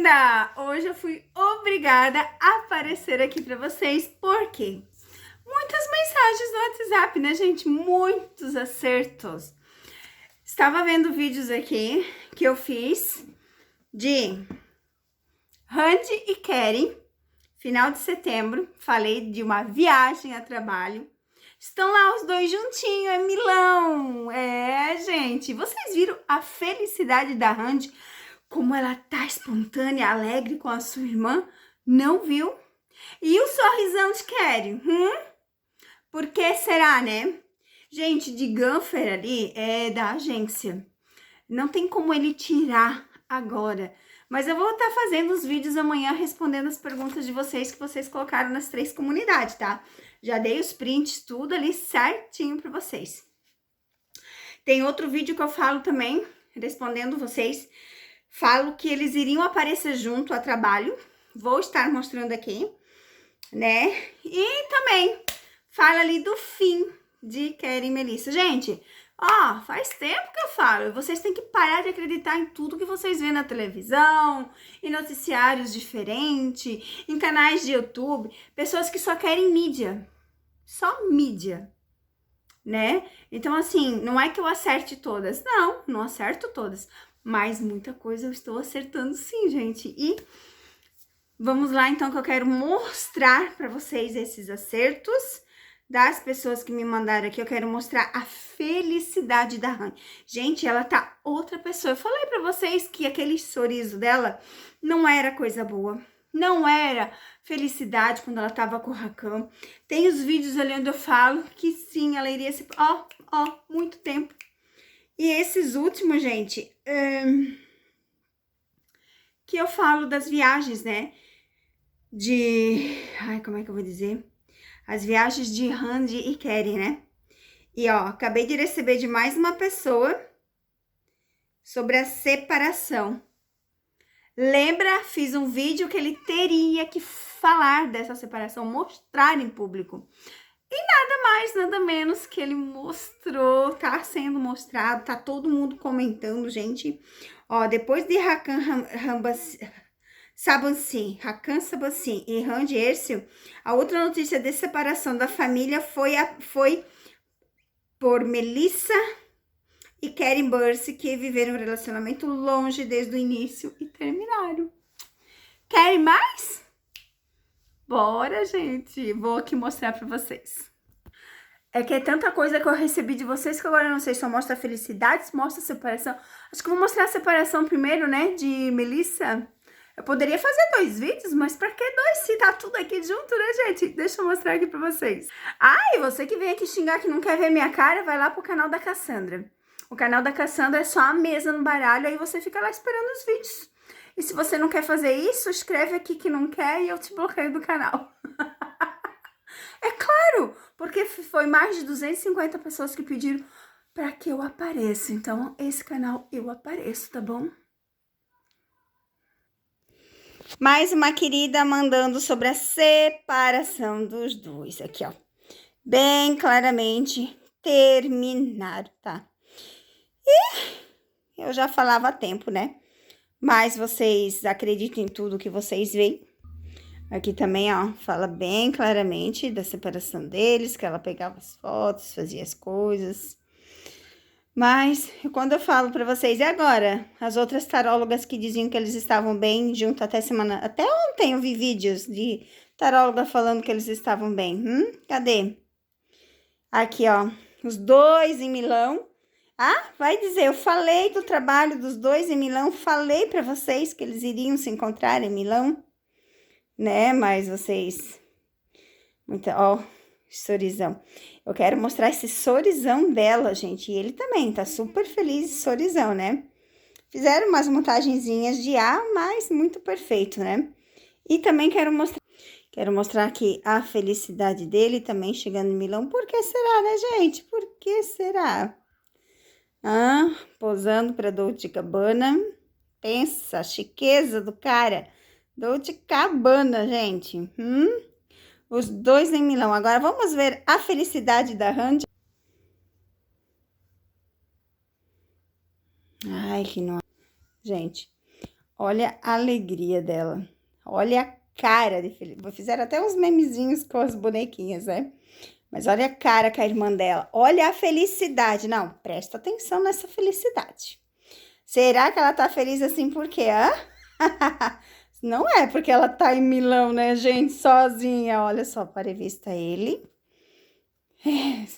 linda! Hoje eu fui obrigada a aparecer aqui para vocês, porque muitas mensagens no WhatsApp, né, gente? Muitos acertos. Estava vendo vídeos aqui que eu fiz de Randy e Keren, final de setembro. Falei de uma viagem a trabalho. Estão lá os dois juntinhos, é Milão. É, gente, vocês viram a felicidade da Randy? Como ela tá espontânea, alegre com a sua irmã, não viu? E o sorrisão de Keren? Por que será, né? Gente, de Gunfer ali é da agência. Não tem como ele tirar agora. Mas eu vou estar fazendo os vídeos amanhã respondendo as perguntas de vocês que vocês colocaram nas 3 comunidades, tá? Já dei os prints, tudo ali certinho para vocês. Tem outro vídeo que eu falo também, respondendo vocês. Falo que eles iriam aparecer junto a trabalho. Vou estar mostrando aqui, né? E também fala ali do fim de Keren e Melissa. Gente, ó, faz tempo que eu falo. Vocês têm que parar de acreditar em tudo que vocês vêem na televisão, em noticiários diferentes, em canais de YouTube. Pessoas que só querem mídia. Só mídia, né? Então, assim, não é que eu acerte todas. Não, não acerto todas. Mas muita coisa eu estou acertando sim, gente. E vamos lá, então, que eu quero mostrar para vocês esses acertos das pessoas que me mandaram aqui. Eu quero mostrar a felicidade da Randy. Gente, ela tá outra pessoa. Eu falei para vocês que aquele sorriso dela não era coisa boa. Não era felicidade quando ela tava com o Rakan. Tem os vídeos ali onde eu falo que sim, ela iria se... muito tempo. E esses últimos, gente, que eu falo das viagens, né? Como é que eu vou dizer? As viagens de Randy e Keren, né? E, ó, acabei de receber de mais uma pessoa sobre a separação. Lembra? Fiz um vídeo que ele teria que falar dessa separação, mostrar em público. E nada mais, nada menos que ele mostrou, tá sendo mostrado, tá todo mundo comentando, gente. Ó, depois de Hakan Sabansi e Randy Ercil, a outra notícia de separação da família foi por Melissa e Keren Burse, que viveram um relacionamento longe desde o início e terminaram. Querem mais? Bora, gente! Vou aqui mostrar pra vocês. É que é tanta coisa que eu recebi de vocês que agora eu não sei se só mostra a felicidade, se mostra a separação. Acho que eu vou mostrar a separação primeiro, né, de Melissa. Eu poderia fazer 2 vídeos, mas pra que 2 se tá tudo aqui junto, né, gente? Deixa eu mostrar aqui pra vocês. E você que vem aqui xingar que não quer ver minha cara, vai lá pro canal da Cassandra. O canal da Cassandra é só a mesa no baralho, aí você fica lá esperando os vídeos. E se você não quer fazer isso, escreve aqui que não quer e eu te bloqueio do canal. É claro, porque foi mais de 250 pessoas que pediram para que eu apareça. Então, esse canal eu apareço, tá bom? Mais uma querida mandando sobre a separação dos dois. Aqui, ó. Bem claramente terminaram, tá? E eu já falava há tempo, né? Mas vocês acreditam em tudo que vocês veem. Aqui também, ó, fala bem claramente da separação deles, que ela pegava as fotos, fazia as coisas. Mas, quando eu falo pra vocês, e agora? As outras tarólogas que diziam que eles estavam bem junto até ontem eu vi vídeos de taróloga falando que eles estavam bem. Cadê? Aqui, ó, os dois em Milão. Vai dizer, eu falei do trabalho dos dois em Milão, falei pra vocês que eles iriam se encontrar em Milão, né? Mas vocês... Ó, sorrisão. Eu quero mostrar esse sorrisão dela, gente. E ele também tá super feliz, sorrisão, né? Fizeram umas montagenzinhas de mas muito perfeito, né? E também quero mostrar aqui a felicidade dele também chegando em Milão. Por que será, né, gente? Por que será? Posando para Dolce Gabbana. Pensa, a chiqueza do cara. Dolce Gabbana, gente. Os dois em Milão. Agora vamos ver a felicidade da Randy. Ai, que não. Gente, Olha a alegria dela. Olha a cara de felicidade. Fizeram até uns memezinhos com as bonequinhas, né? Mas olha a cara com a irmã dela. Olha a felicidade. Não, presta atenção nessa felicidade. Será que ela tá feliz assim por quê? Hã? Não é porque ela tá em Milão, né, gente? Sozinha. Olha só, para vista ele.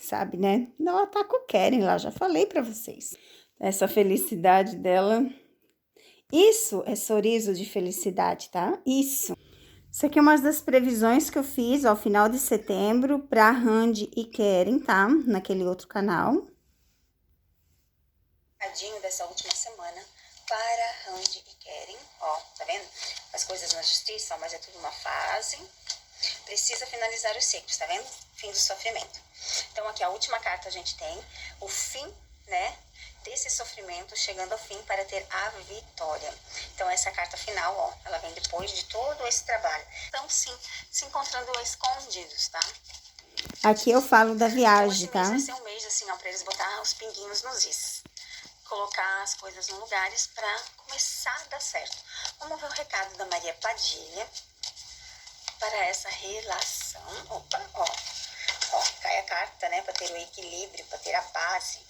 Sabe, né? Não, ela tá com o Keren lá, já falei pra vocês. Essa felicidade dela. Isso é sorriso de felicidade, tá? Isso. Isso aqui é uma das previsões que eu fiz ao final de setembro para Randy e Keren, tá? Naquele outro canal. Dessa última semana para Randy e Keren, ó, tá vendo? As coisas na justiça, ó, mas é tudo uma fase. Precisa finalizar os ciclos, tá vendo? Fim do sofrimento. Então aqui a última carta a gente tem o fim, né? Desse sofrimento chegando ao fim para ter a vitória. Então essa carta final, ó, ela vem depois de todo esse trabalho. Então sim, se encontrando escondidos, tá? Aqui eu falo da viagem, então, esse tá? mês vai ser um mês assim, ó, para eles botar os pinguinhos nos is. Colocar as coisas no lugares para começar a dar certo. Vamos ver o recado da Maria Padilha para essa relação. Opa, ó, cai a carta, né, para ter o equilíbrio, para ter a base.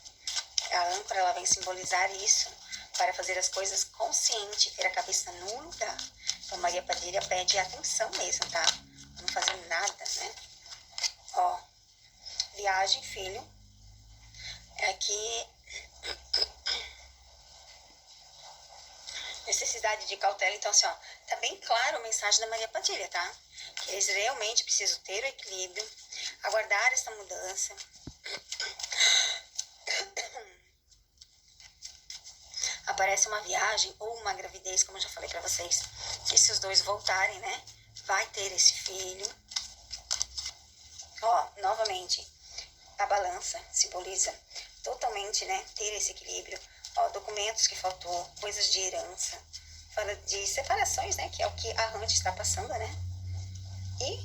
A âncora, ela vem simbolizar isso, para fazer as coisas consciente, ter a cabeça no lugar. Então, Maria Padilha pede atenção mesmo, tá? Não fazer nada, né? Ó, viagem, filho. Aqui, necessidade de cautela. Então, assim, ó, tá bem claro a mensagem da Maria Padilha, tá? Que eles realmente precisam ter o equilíbrio, aguardar essa mudança. Aparece uma viagem ou uma gravidez, como eu já falei pra vocês, que se os dois voltarem, né, vai ter esse filho. Ó, novamente, a balança simboliza totalmente, né, ter esse equilíbrio. Ó, documentos que faltou, coisas de herança, fala de separações, né, que é o que a Randy está passando, né. E,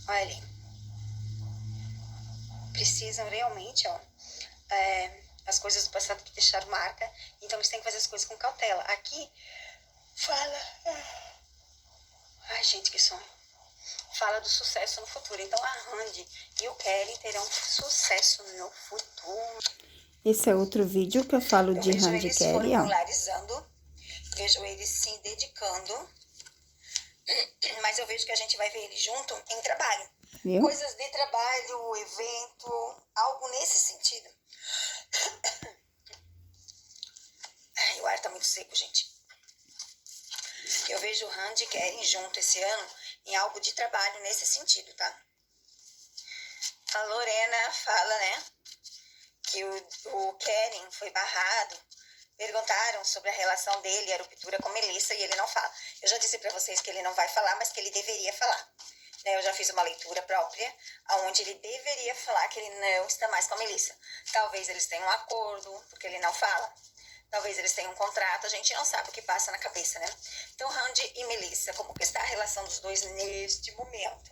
olha ali, precisam realmente, ó, as coisas do passado que deixaram marca, então eles têm que fazer as coisas com cautela. Aqui fala, ai gente, que sonho, fala do sucesso no futuro. Então a Randy e o Keren terão sucesso no futuro. Esse é outro vídeo que eu falo de Randy e Keren, ó. Vejo eles se dedicando, mas eu vejo que a gente vai ver eles junto em trabalho. Viu? Coisas de trabalho, evento, algo nesse sentido. Ai, o ar tá muito seco, gente. Eu vejo o Randy e Keren junto esse ano em algo de trabalho nesse sentido, tá? A Lorena fala, né, que o Keren foi barrado. Perguntaram sobre a relação dele, a ruptura com Melissa, e ele não fala. Eu já disse pra vocês que ele não vai falar, mas que ele deveria falar. Eu já fiz uma leitura própria, onde ele deveria falar que ele não está mais com a Melissa. Talvez eles tenham um acordo, porque ele não fala. Talvez eles tenham um contrato, a gente não sabe o que passa na cabeça, né? Então, Randy e Melissa, como que está a relação dos dois neste momento?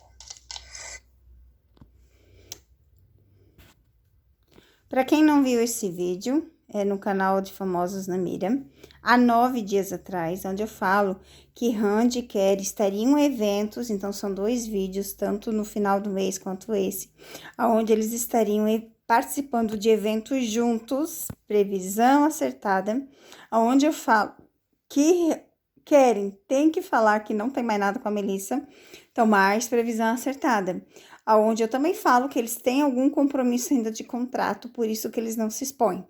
Para quem não viu esse vídeo, é no canal de Famosos na Mira, há 9 dias atrás, onde eu falo que Randy e Keren estariam em eventos, então são 2 vídeos, tanto no final do mês quanto esse, onde eles estariam participando de eventos juntos, previsão acertada, onde eu falo que Keren tem que falar que não tem mais nada com a Melissa, então mais previsão acertada. Onde eu também falo que eles têm algum compromisso ainda de contrato, por isso que eles não se expõem.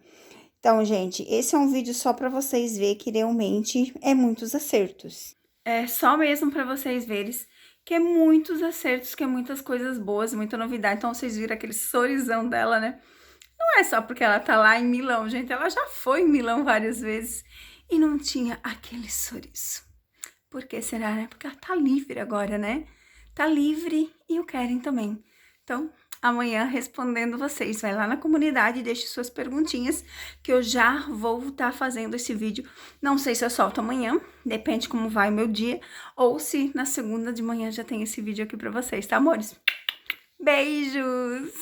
Então, gente, esse é um vídeo só para vocês verem que realmente é muitos acertos. É só mesmo para vocês verem que é muitos acertos, que é muitas coisas boas, muita novidade. Então, vocês viram aquele sorrisão dela, né? Não é só porque ela tá lá em Milão, gente. Ela já foi em Milão várias vezes e não tinha aquele sorriso. Por que será, né? Porque ela tá livre agora, né? Tá livre e o Keren também. Então, amanhã respondendo vocês, vai lá na comunidade e deixe suas perguntinhas, que eu já vou estar fazendo esse vídeo. Não sei se eu solto amanhã, depende como vai o meu dia, ou se na segunda de manhã já tem esse vídeo aqui pra vocês, tá, amores? Beijos!